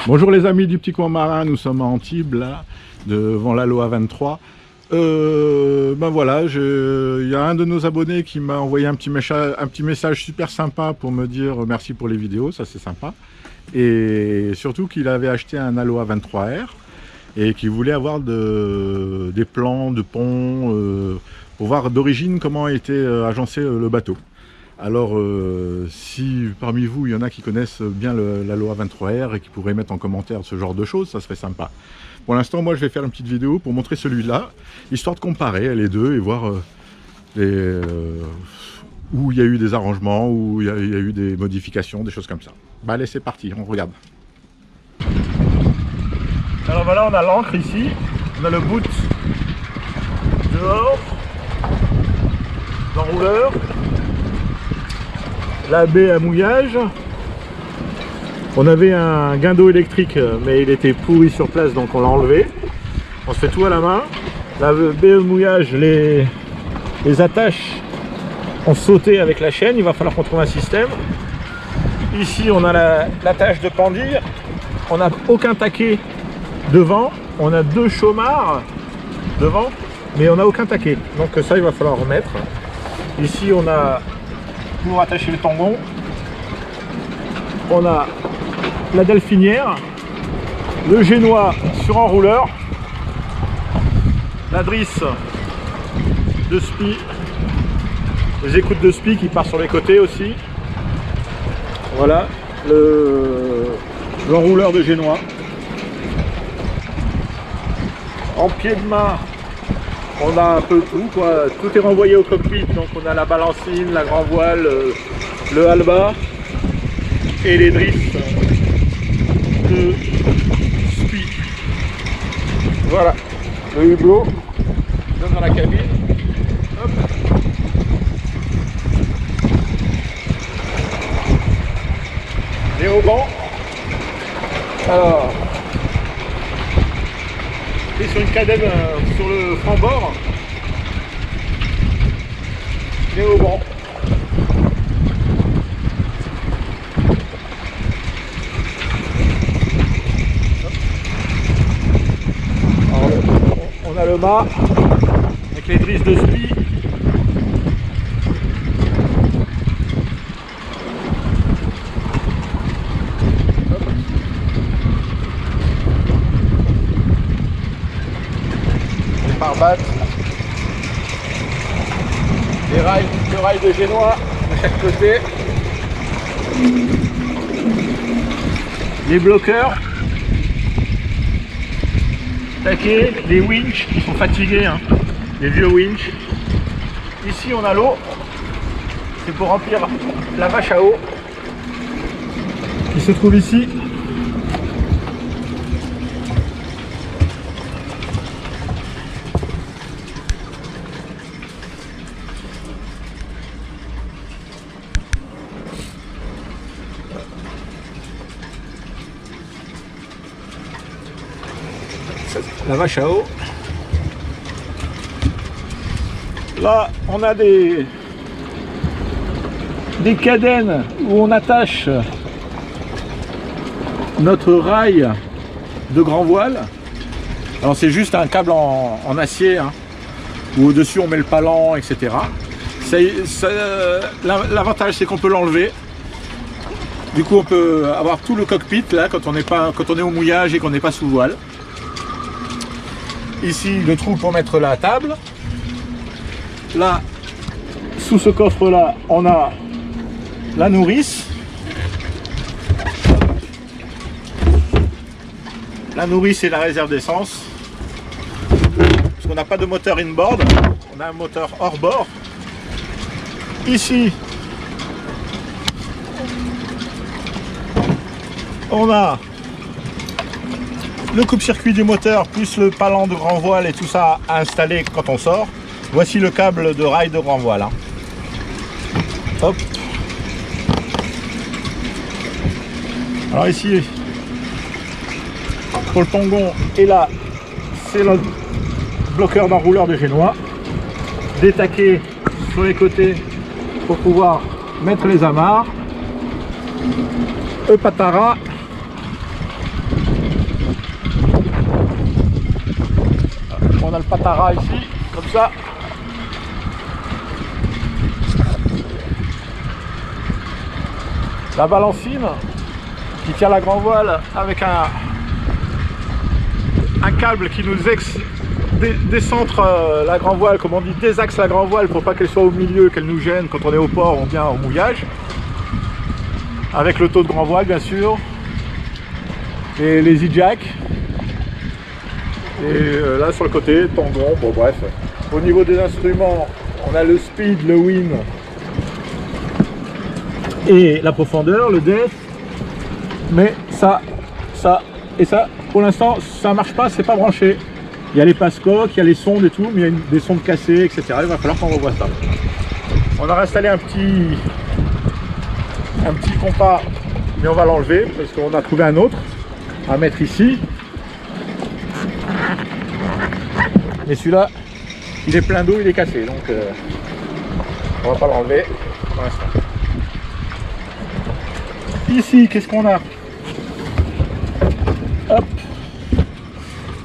Bonjour les amis du petit coin marin, nous sommes à Antibes là, devant la Loa 23. Ben voilà, il y a un de nos abonnés qui m'a envoyé un petit message super sympa pour me dire merci pour les vidéos, ça c'est sympa. Et surtout qu'il avait acheté un Aloha 23R et qu'il voulait avoir des plans de pont pour voir d'origine comment a été agencé le bateau. Alors, si parmi vous, il y en a qui connaissent bien l'Aloha 23R et qui pourraient mettre en commentaire ce genre de choses, ça serait sympa. Pour l'instant, moi, je vais faire une petite vidéo pour montrer celui-là, histoire de comparer les deux et voir où il y a eu des arrangements, où il y a eu des modifications, des choses comme ça. Bah allez, c'est parti, on regarde. Alors voilà, on a l'ancre ici, on a le boot dehors, l'enrouleur, la baie à mouillage. On avait un guindeau électrique mais il était pourri sur place donc on l'a enlevé. On se fait tout à la main. La baie à mouillage, les attaches ont sauté avec la chaîne, il va falloir qu'on trouve un système. Ici on a l'attache de pendir, on n'a aucun taquet devant, on a deux chaumards devant mais on n'a aucun taquet, donc ça il va falloir remettre. Ici on a pour attacher le tangon, on a la delphinière, le génois sur enrouleur, la drisse de spi, les écoutes de spi qui partent sur les côtés aussi. Voilà l'enrouleur de génois. En pied de main, on a un peu tout, quoi. Tout est renvoyé au cockpit, donc on a la balancine, la grand voile, le halba et les drisses de spi. Voilà, le hublot dans la cabine. Hop. Les haubans. Alors, et sur une cadenne sur le franc-bord, les haubans. On a le mât avec les drisses de spi. Les pare-battes. Les rails, le rail de génois de chaque côté. Les bloqueurs. Taquet, les winches qui sont fatigués, hein, les vieux winches. Ici on a l'eau, c'est pour remplir la vache à eau qui se trouve ici. La vache à eau. Là, on a des cadènes où on attache notre rail de grand voile. Alors c'est juste un câble en acier, hein, où au-dessus on met le palan, etc. L'avantage c'est qu'on peut l'enlever. Du coup on peut avoir tout le cockpit là quand on est au mouillage et qu'on n'est pas sous voile. Ici le trou pour mettre la table. Là, sous ce coffre là, on a la nourrice. La nourrice et la réserve d'essence. Parce qu'on n'a pas de moteur inboard, on a un moteur hors bord. Ici, on a le coupe-circuit du moteur plus le palan de grand voile et tout ça à installer quand on sort. Voici le câble de rail de grand voile. Hein. Hop. Alors ici, pour le tangon, et là, c'est le bloqueur d'enrouleur de génois. Des taquets sur les côtés pour pouvoir mettre les amarres. Patara on a le patara ici, comme ça. La balancine qui tient la grand voile avec un câble qui nous décentre la grand voile, comme on dit, désaxe la grand voile pour pas qu'elle soit au milieu, qu'elle nous gêne quand on est au port, on vient au mouillage. Avec le taux de grand voile bien sûr, et les e-jacks. Et là sur le côté, tangon, bon bref. Au niveau des instruments, on a le speed, le win et la profondeur, le depth. Mais ça et ça, pour l'instant, ça marche pas, c'est pas branché. Il y a les passe-coques, il y a les sondes et tout, mais il y a des sondes cassées, etc. Il va falloir qu'on revoie ça. On a installé un petit compas, mais on va l'enlever parce qu'on a trouvé un autre à mettre ici. Mais celui-là, il est plein d'eau, il est cassé, donc on va pas l'enlever pour l'instant. Ici, qu'est-ce qu'on a? Hop,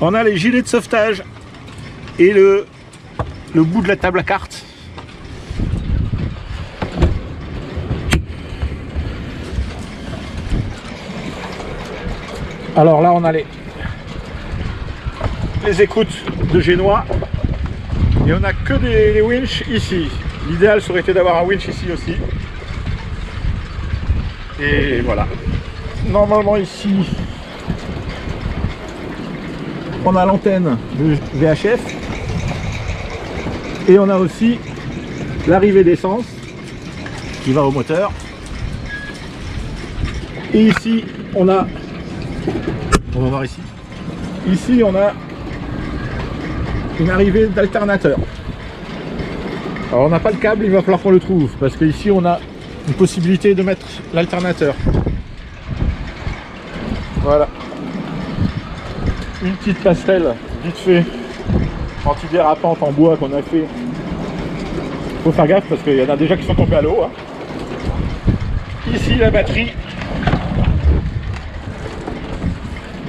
on a les gilets de sauvetage et le bout de la table à cartes. Alors là, on a les écoutes de Génois et on a que des winches ici. L'idéal serait été d'avoir un winch ici aussi. Et voilà. Normalement ici, on a l'antenne de VHF et on a aussi l'arrivée d'essence qui va au moteur. Et ici, on va voir ici. Ici, on a une arrivée d'alternateur. Alors, on n'a pas le câble, il va falloir qu'on le trouve parce qu'ici, on a une possibilité de mettre l'alternateur. Voilà. Une petite passerelle vite fait antidérapante en bois qu'on a fait. Faut faire gaffe parce qu'il y en a déjà qui sont tombés à l'eau. Hein. Ici la batterie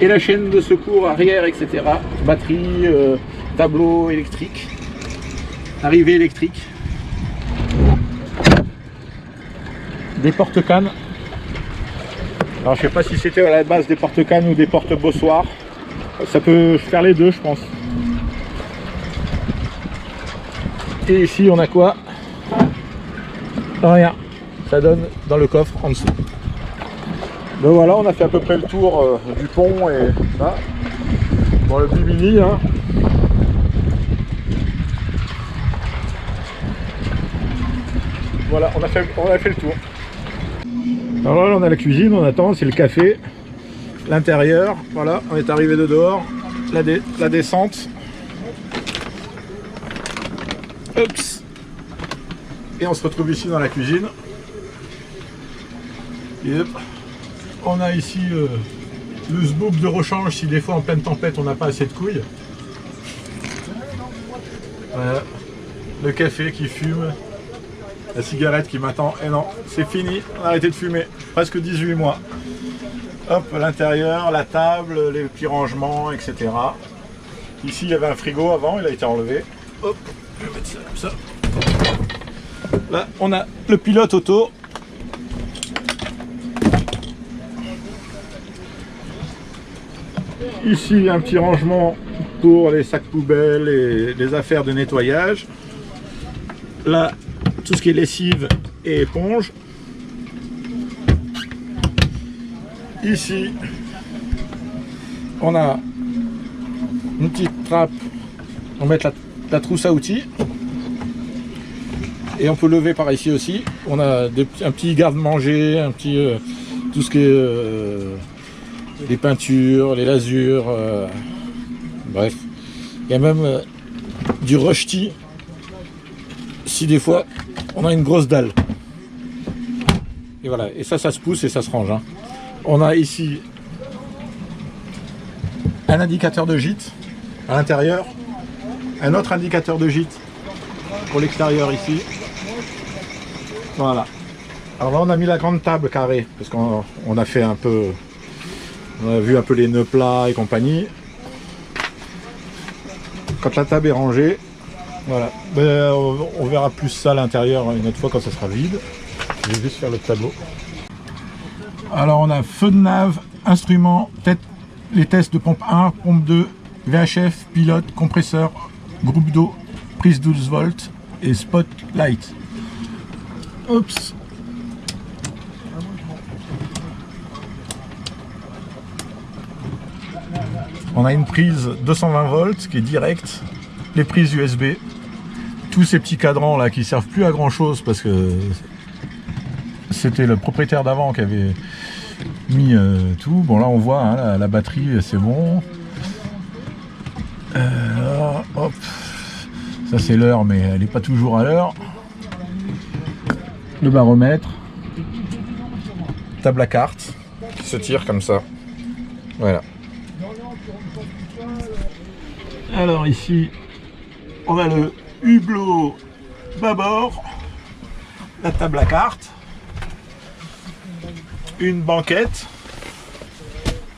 et la chaîne de secours arrière, etc. Batterie, tableau électrique, arrivée électrique, des porte-cannes. Alors je sais pas si c'était à la base des porte-cannes ou des porte-bossoirs. Ça peut faire les deux, je pense. Et ici, on a quoi? Rien. Ça donne dans le coffre en dessous. Donc voilà, on a fait à peu près le tour du pont et ça. Bon, le Bimini, hein. Voilà, on a fait le tour. Alors là, on a la cuisine, on attend, c'est le café. L'intérieur, voilà, on est arrivé de dehors, la descente. Oups. Et on se retrouve ici dans la cuisine. Et hop. On a ici le sboop de rechange si des fois en pleine tempête on n'a pas assez de couilles. Voilà. Le café qui fume, la cigarette qui m'attend. Et non, c'est fini, on a arrêté de fumer, presque 18 mois. Hop, l'intérieur, la table, les petits rangements, etc. Ici, il y avait un frigo avant, il a été enlevé. Hop, je vais mettre ça comme ça. Là, on a le pilote auto. Ici, un petit rangement pour les sacs poubelles et les affaires de nettoyage. Là, tout ce qui est lessive et éponge. Ici, on a une petite trappe pour mettre la trousse à outils. Et on peut lever par ici aussi. On a un petit garde-manger, un petit tout ce qui est les peintures, les lasures, bref. Il y a même du rushti si des fois on a une grosse dalle. Et voilà, et ça se pousse et ça se range. Hein. On a ici un indicateur de gîte à l'intérieur, un autre indicateur de gîte pour l'extérieur ici. Voilà. Alors là on a mis la grande table carrée parce qu'on a fait un peu, on a vu un peu les nœuds plats et compagnie. quand la table est rangée. Voilà, ben, on verra plus ça à l'intérieur une autre fois quand ça sera vide. Je vais juste faire le tableau. Alors on a feu de nave, instrument, les tests de pompe 1, pompe 2, VHF, pilote, compresseur, groupe d'eau, prise 12 volts et spotlight. Oups. On a une prise 220 volts qui est directe, les prises USB, tous ces petits cadrans là qui servent plus à grand chose parce que c'était le propriétaire d'avant qui avait mis tout. Bon là on voit hein, la batterie c'est bon. Hop. Ça c'est l'heure mais elle n'est pas toujours à l'heure. Le baromètre, table à cartes qui se tire comme ça. Voilà. Alors ici, on a le hublot bâbord, la table à cartes, une banquette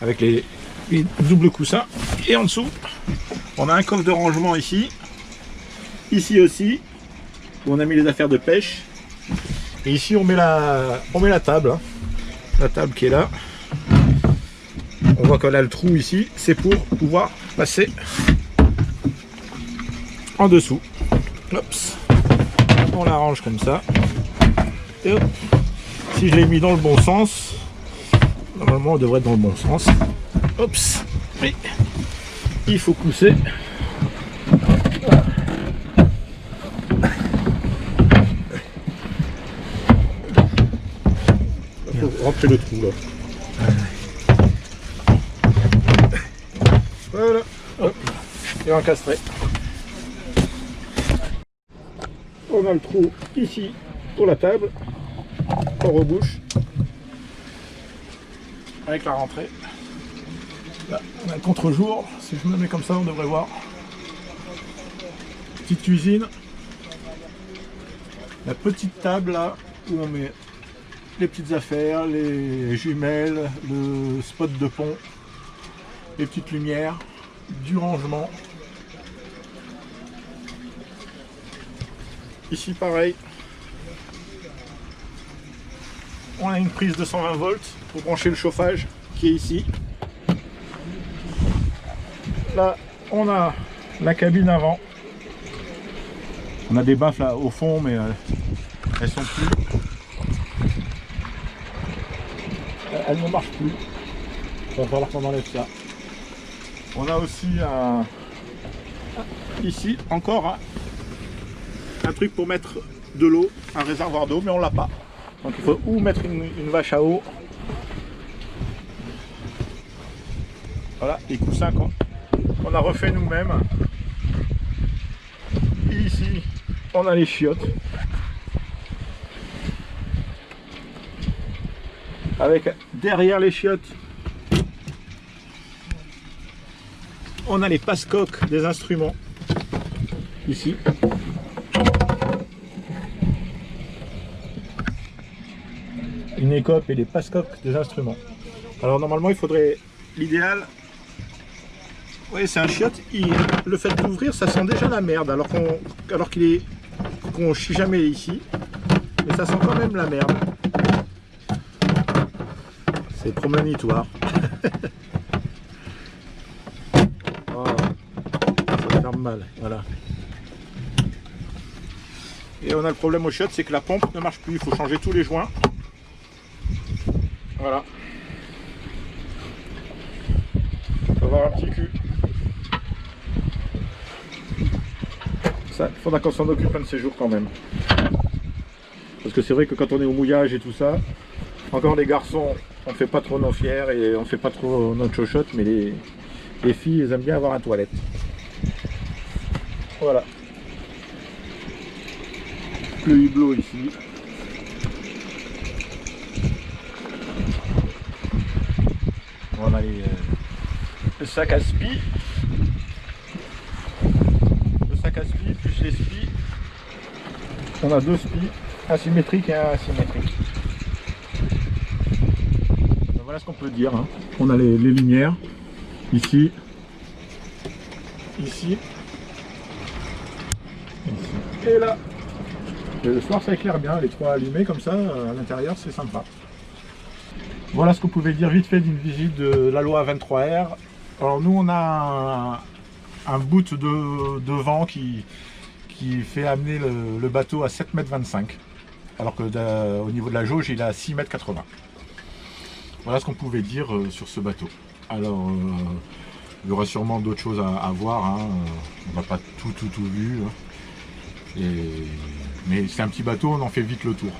avec les doubles coussins et en dessous, on a un coffre de rangement ici, ici aussi, où on a mis les affaires de pêche. Et ici on met la table, hein. La table qui est là. On voit qu'on a le trou ici, c'est pour pouvoir passer en dessous. Ops. On l'arrange comme ça. Et hop. Si je l'ai mis dans le bon sens, normalement on devrait être dans le bon sens. Ops. Mais il faut pousser. Il faut rentrer le trou là. Voilà. Hop. Et encastré. On a le trou ici pour la table, on rebouche avec la rentrée. Là, on a le contre-jour, si je me mets comme ça, on devrait voir. Petite cuisine, la petite table là où on met les petites affaires, les jumelles, le spot de pont, les petites lumières, du rangement. Ici pareil, on a une prise de 120 volts pour brancher le chauffage qui est ici. Là on a la cabine avant. On a des baffes là au fond mais elles sont plus. Elles ne marchent plus. Il va falloir qu'on enlève ça. On a aussi ici encore un truc pour mettre de l'eau, un réservoir d'eau, mais on l'a pas. Donc il faut ou mettre une vache à eau. Voilà, les coussins qu'on a refait nous-mêmes. Ici, on a les chiottes. Avec derrière les chiottes, on a les passe-coques des instruments. Ici. Une écope et les passe-coques des instruments. Alors normalement il faudrait, l'idéal, oui c'est un chiotte, le fait d'ouvrir ça sent déjà la merde alors qu'on chie jamais ici, mais ça sent quand même la merde. C'est promonitoire. Oh, ça ferme mal, voilà. Et on a le problème au chiotte, c'est que la pompe ne marche plus, il faut changer tous les joints. Voilà. On va avoir un petit cul. Ça, il faudra qu'on s'en occupe un de ces jours quand même. Parce que c'est vrai que quand on est au mouillage et tout ça, encore les garçons, on fait pas trop nos fiers et on fait pas trop notre chochotte, mais les filles, elles aiment bien avoir un toilette. Voilà. Le hublot ici. On a le sac à spi. Le sac à spi plus les spis. On a deux spis, asymétriques et un asymétrique. Donc voilà ce qu'on peut dire. Hein. On a les lumières ici, ici et là. Et le soir ça éclaire bien, les trois allumés comme ça, à l'intérieur c'est sympa. Voilà ce qu'on pouvait dire vite fait d'une visite de la Loa 23R. Alors nous on a un bout de vent qui fait amener le bateau à 7,25 m, alors que au niveau de la jauge il est à 6,80 m. Voilà ce qu'on pouvait dire sur ce bateau. Alors il y aura sûrement d'autres choses à voir, hein. On n'a pas tout vu, hein. Mais c'est un petit bateau, on en fait vite le tour.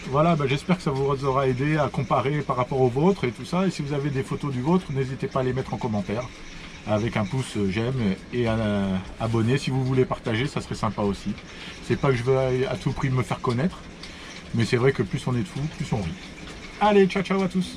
Voilà, j'espère que ça vous aura aidé à comparer par rapport au vôtre et tout ça. Et si vous avez des photos du vôtre, n'hésitez pas à les mettre en commentaire avec un pouce j'aime et à abonner. Si vous voulez partager, ça serait sympa aussi. C'est pas que je veux à tout prix me faire connaître, mais c'est vrai que plus on est de fous, plus on rit. Allez, ciao ciao à tous.